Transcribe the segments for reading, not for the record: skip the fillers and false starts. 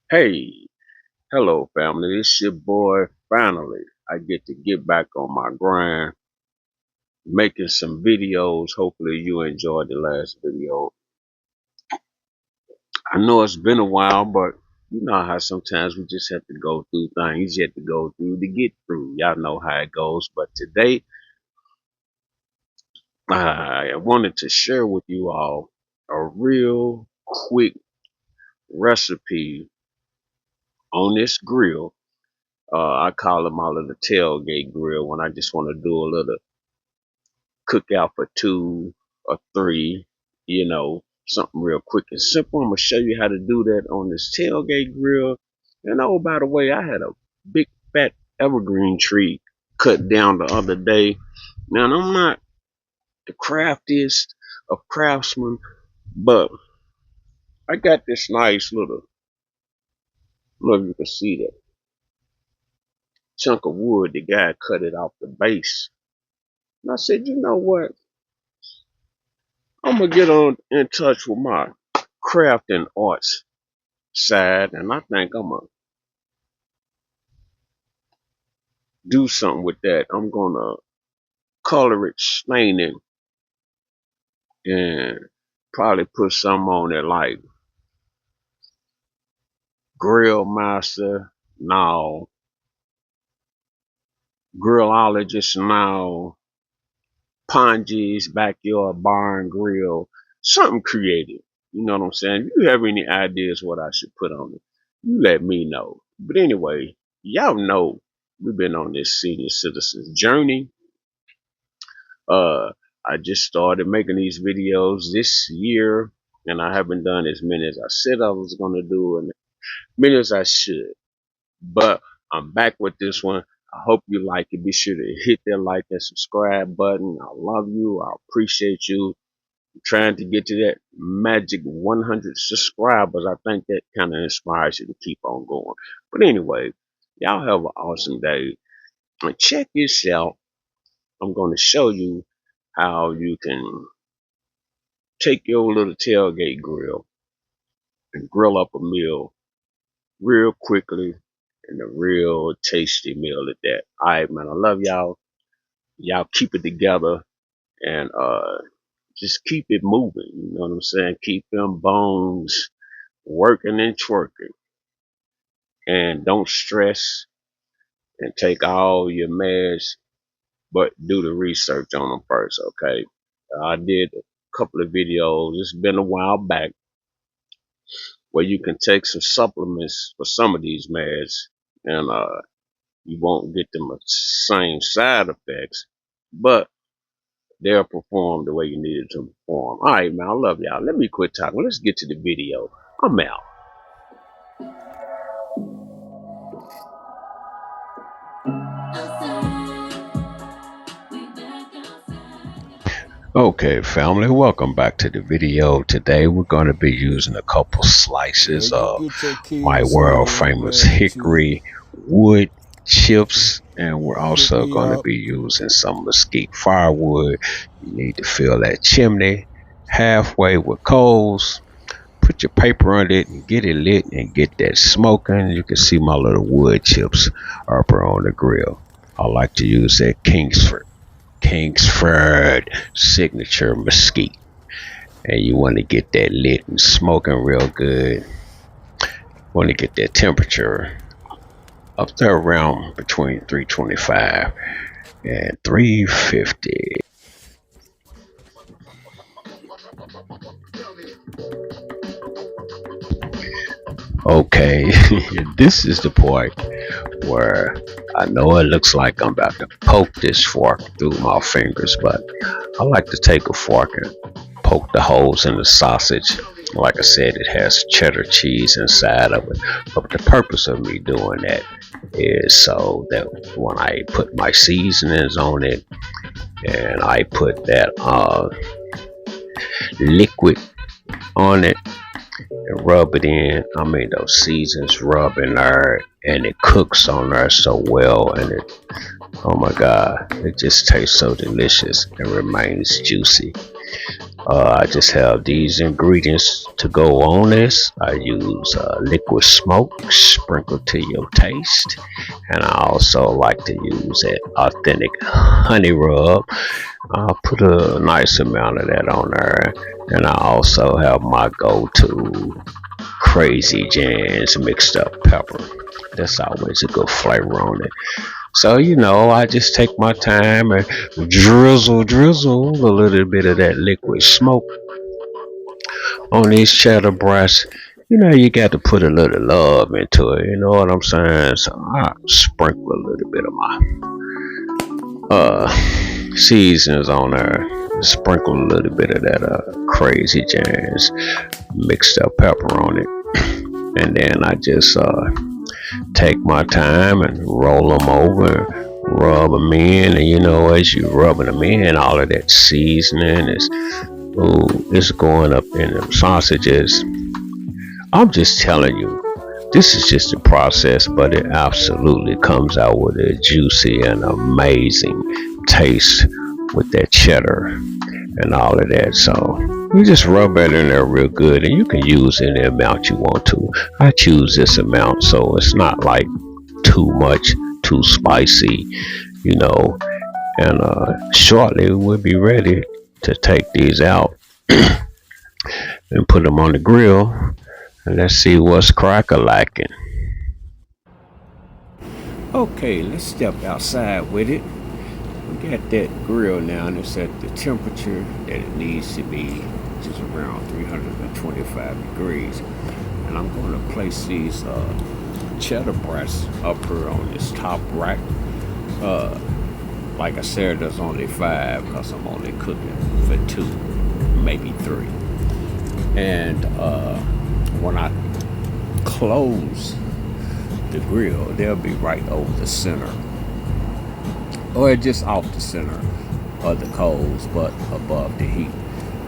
Hey, hello family, it's your boy. Finally, I get to get back on my grind, making some videos. Hopefully you enjoyed the last video. I know it's been a while, but you know how sometimes we just have to go through things you have to go through to get through. Y'all know how it goes. But today, I wanted to share with you all a real quick recipe on this grill. I call it my little tailgate grill when I just want to do a little cookout for two or three, something real quick and simple. I'm gonna show you how to do that on this tailgate grill. And oh, by the way, I had a big fat evergreen tree cut down the other day. Now I'm not the craftiest of craftsmen, but I got this nice little, look, you can see that chunk of wood. The guy cut it off the base. And I said, you know what? I'm gonna get on in touch with my craft and arts side, and I think I'm gonna do something with that. I'm gonna color it staining and probably put some on it like grill master now, grillologist now, Ponji's backyard barn grill, something creative. You know what I'm saying? If you have any ideas what I should put on it, you let me know. But anyway, y'all know we've been on this senior citizens journey. Uh, I just started making these videos this year, and I haven't done as many as I said I was gonna do, and many as I should. But I'm back with this one. I hope you like it. Be sure to hit that like and subscribe button. I love you. I appreciate you. I'm trying to get to that magic 100 subscribers. I think that kind of inspires you to keep on going. But anyway, y'all have an awesome day. And check this out. I'm going to show you how you can take your little tailgate grill and grill up a meal real quickly and a real tasty meal at that. All right, man. I love y'all. Y'all keep it together and just keep it moving. You know what I'm saying? Keep them bones working and twerking. And don't stress and take all your meds, but do the research on them first, okay? I did a couple of videos. It's been a while back where you can take some supplements for some of these meds and you won't get the same side effects, but they'll perform the way you need it to perform. All right, man, I love y'all. Let me quit talking. Let's get to the video. I'm out. Okay, family, welcome back to the video. Today we're going to be using a couple slices of my world famous hickory wood chips, and we're also going to be using some mesquite firewood. You need to fill that chimney halfway with coals. Put your paper on it and get it lit and get that smoking. You can see my little wood chips up on the grill. I like to use that Kingsford signature mesquite, and you want to get that lit and smoking real good. Want to get that temperature up there around between 325 and 350. Okay, this is the point where I know it looks like I'm about to poke this fork through my fingers, but I like to take a fork and poke the holes in the sausage. Like I said, it has cheddar cheese inside of it, but the purpose of me doing that is so that when I put my seasonings on it and I put that liquid on it and rub it in, I mean those seasons rub in there and it cooks on there so well, and it, oh my god, it just tastes so delicious and remains juicy. I just have these ingredients to go on this. I use liquid smoke, sprinkle to your taste, and I also like to use that authentic honey rub. I'll put a nice amount of that on there, and I also have my go-to crazy Jan's mixed up pepper. That's always a good flavor on it. So, I just take my time and drizzle a little bit of that liquid smoke on these cheddar brats. You got to put a little love into it, you know what I'm saying? So I sprinkle a little bit of my seasonings on there. Sprinkle a little bit of that crazy Jan's mixed up pepper on it. And then I just take my time and roll them over, rub them in, and as you rubbing them in, all of that seasoning is going up in them sausages. I'm just telling you, this is just a process, but it absolutely comes out with a juicy and amazing taste with that cheddar and all of that. So you just rub it in there real good, and you can use any amount you want to. I choose this amount so it's not like too much, too spicy, and shortly we'll be ready to take these out and put them on the grill, and let's see what's crack-a-lacking. Okay, let's step outside with it. We got that grill now, and it's at the temperature that it needs to be, which is around 325 degrees. And I'm going to place these cheddar brats up here on this top rack. Like I said, there's only 5 because I'm only cooking for 2, maybe 3. And when I close the grill, they'll be right over the center, or just off the center of the coals, but above the heat.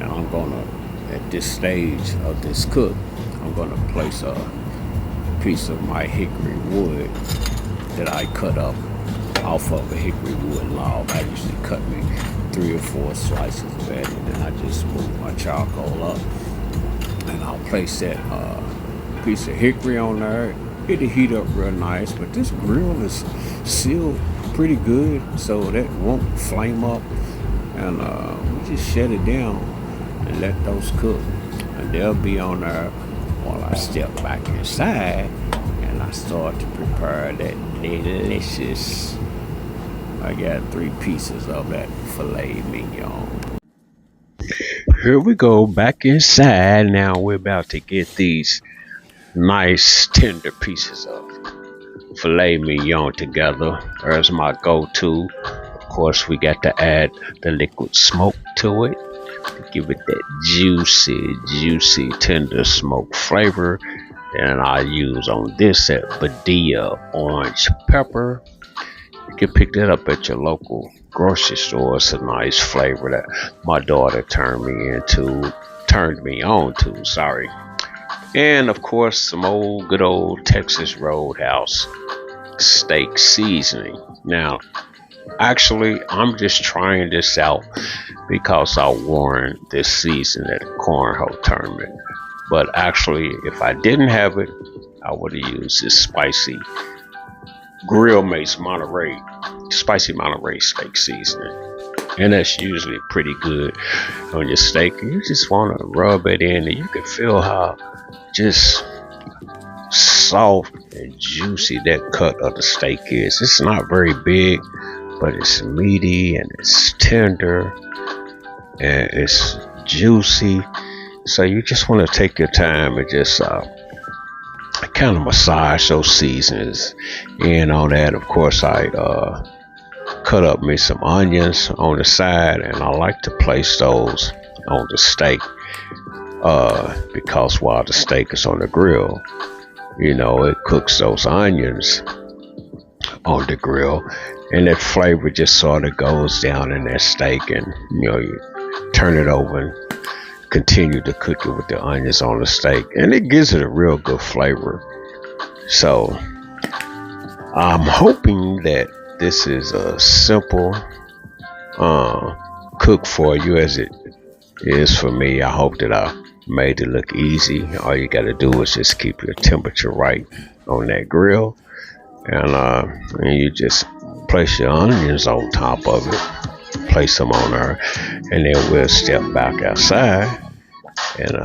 And I'm gonna, at this stage of this cook, I'm gonna place a piece of my hickory wood that I cut up off of a hickory wood log. I usually cut me 3 or 4 slices of it, and then I just move my charcoal up, and I'll place that piece of hickory on there. It'll heat up real nice, but this grill is sealed pretty good, so that won't flame up. And we just shut it down and let those cook, and they'll be on there while I step back inside and I start to prepare that delicious. I got 3 pieces of that filet mignon. Here we go back inside. Now we're about to get these nice tender pieces of filet mignon together. There's my go-to. Of course, we got to add the liquid smoke to it to give it that juicy, tender smoke flavor. And I use on this that Badia orange pepper. You can pick that up at your local grocery store. It's a nice flavor that my daughter turned me on to, sorry. And of course, some good old Texas Roadhouse steak seasoning. Now, actually, I'm just trying this out because I won this season at the cornhole tournament. But actually, if I didn't have it, I would have used this spicy Grill Mace spicy Monterey steak seasoning. And that's usually pretty good on your steak. You just want to rub it in, and you can feel how just soft and juicy that cut of the steak is. It's not very big, but it's meaty and it's tender and it's juicy. So you just want to take your time and just kind of massage those seasonings in on that. Of course, I cut up me some onions on the side, and I like to place those on the steak because while the steak is on the grill, it cooks those onions on the grill, and that flavor just sort of goes down in that steak, and you turn it over and continue to cook it with the onions on the steak, and it gives it a real good flavor. So I'm hoping that this is a simple cook for you, as it is for me. I hope that I made it look easy. All you got to do is just keep your temperature right on that grill, and you just place your onions on top of it, place them on there, and then we'll step back outside, and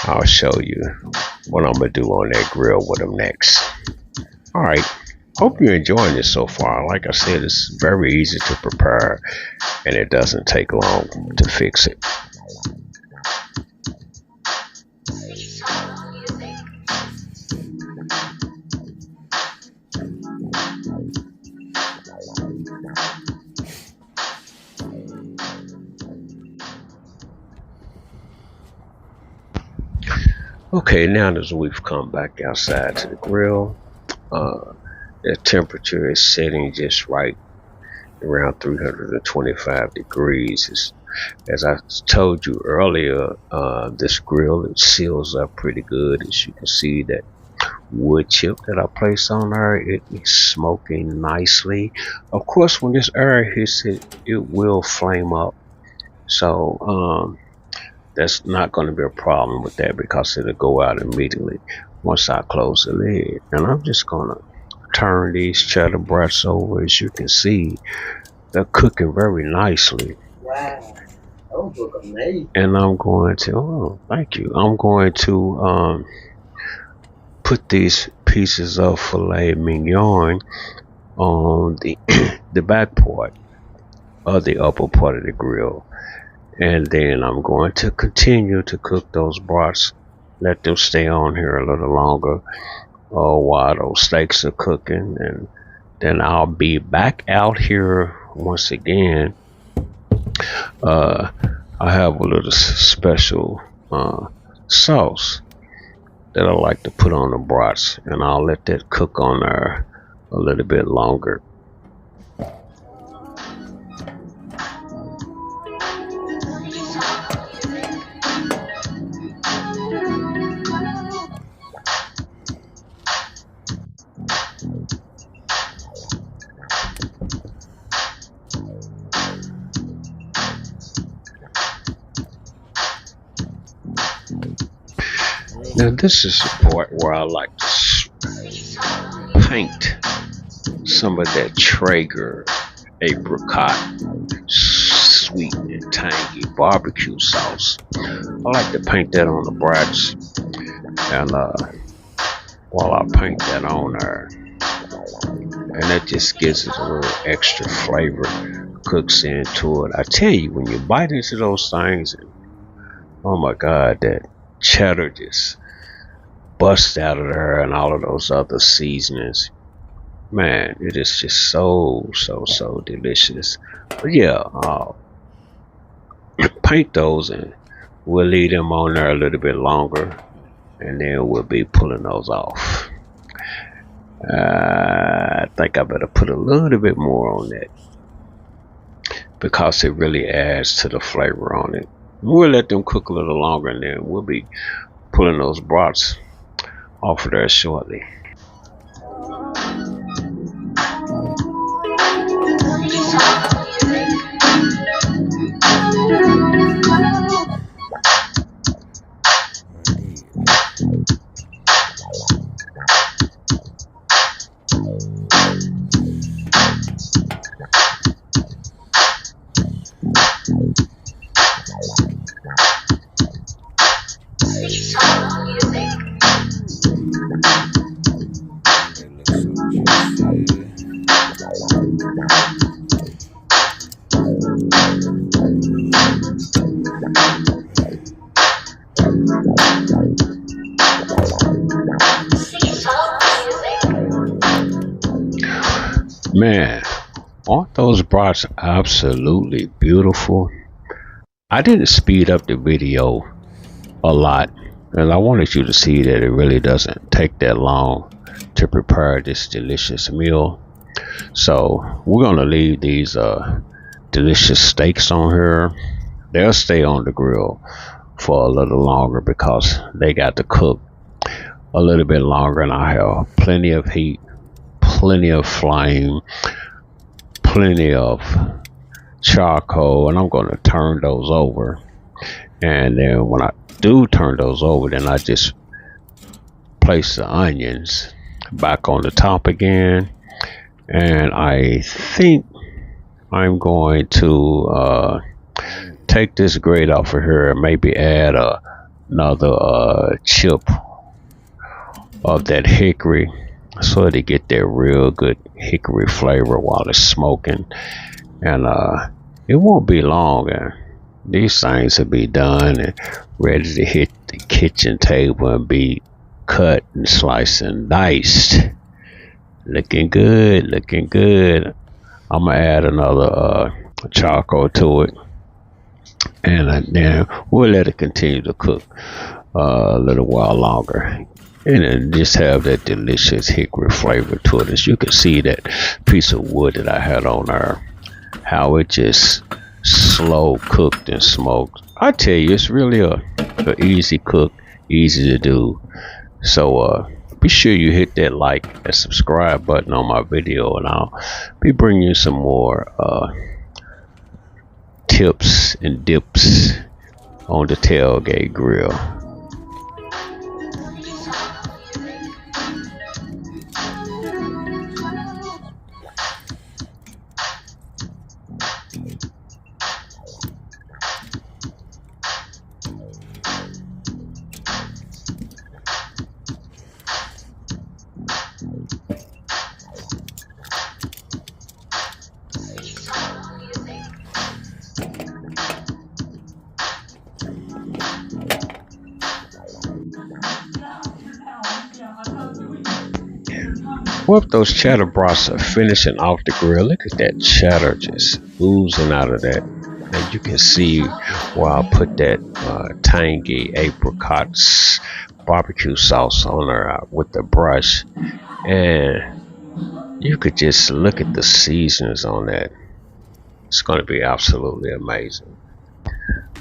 I'll show you what I'm gonna do on that grill with them next. All right. Hope you're enjoying this so far. Like I said, it's very easy to prepare, and it doesn't take long to fix it. Okay, now that we've come back outside to the grill, the temperature is setting just right around 325 degrees. As I told you earlier, this grill, it seals up pretty good. As you can see, that wood chip that I placed on there, it is smoking nicely. Of course, when this air hits it, it will flame up. So that's not going to be a problem with that, because it'll go out immediately once I close the lid. And I'm just going to turn these cheddar brats over. As you can see, they're cooking very nicely. Wow, those look amazing. And I'm going to, oh, thank you. I'm going to put these pieces of filet mignon on the the back part of the upper part of the grill. And then I'm going to continue to cook those brats, let them stay on here a little longer while those steaks are cooking, and then I'll be back out here once again. I have a little special sauce that I like to put on the brats, and I'll let that cook on there a little bit longer. Now this is the part where I like to paint some of that Traeger apricot sweet and tangy barbecue sauce. I like to paint that on the brats, and while I paint that on there, and that just gives it a little extra flavor, cooks into it. I tell you, when you bite into those things, and oh my God, that cheddar just busts out of there, and all of those other seasonings. Man, it is just so delicious. But yeah, paint those, and we'll leave them on there a little bit longer, and then we'll be pulling those off. I think I better put a little bit more on that, because it really adds to the flavor on it. We'll let them cook a little longer, and then we'll be pulling those brats off of there shortly. Man, aren't those brats absolutely beautiful? I didn't speed up the video a lot, and I wanted you to see that it really doesn't take that long to prepare this delicious meal. So we're gonna leave these delicious steaks on here. They'll stay on the grill for a little longer, because they got to cook a little bit longer, and I have plenty of heat, plenty of flame, plenty of charcoal, and I'm going to turn those over And then when I do turn those over, then I just place the onions back on the top again. And I think I'm going to take this grate off of here and maybe add another chip of that hickory so to get that real good hickory flavor while it's smoking. And it won't be long, and these things will be done and ready to hit the kitchen table and be cut and sliced and diced. Looking good, looking good. I'm gonna add another charcoal to it, and then we'll let it continue to cook a little while longer. And then just have that delicious hickory flavor to it. As you can see, that piece of wood that I had on there, how it just slow cooked and smoked. I tell you, it's really a easy cook, easy to do. So be sure you hit that like and subscribe button on my video, and I'll be bringing you some more tips and dips on the tailgate grill. Well, if those cheddar brats are finishing off the grill, look at that cheddar just oozing out of that. And you can see where I put that tangy apricot barbecue sauce on there with the brush. And you could just look at the seasonings on that. It's going to be absolutely amazing.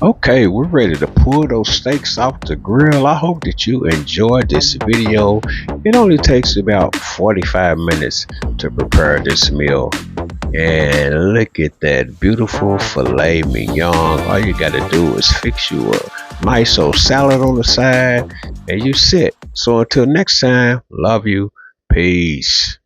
Okay, we're ready to pull those steaks off the grill. I hope that you enjoyed this video. It only takes about 45 minutes to prepare this meal. And look at that beautiful filet mignon. All you got to do is fix you a nice old salad on the side and you sit. So until next time, love you. Peace.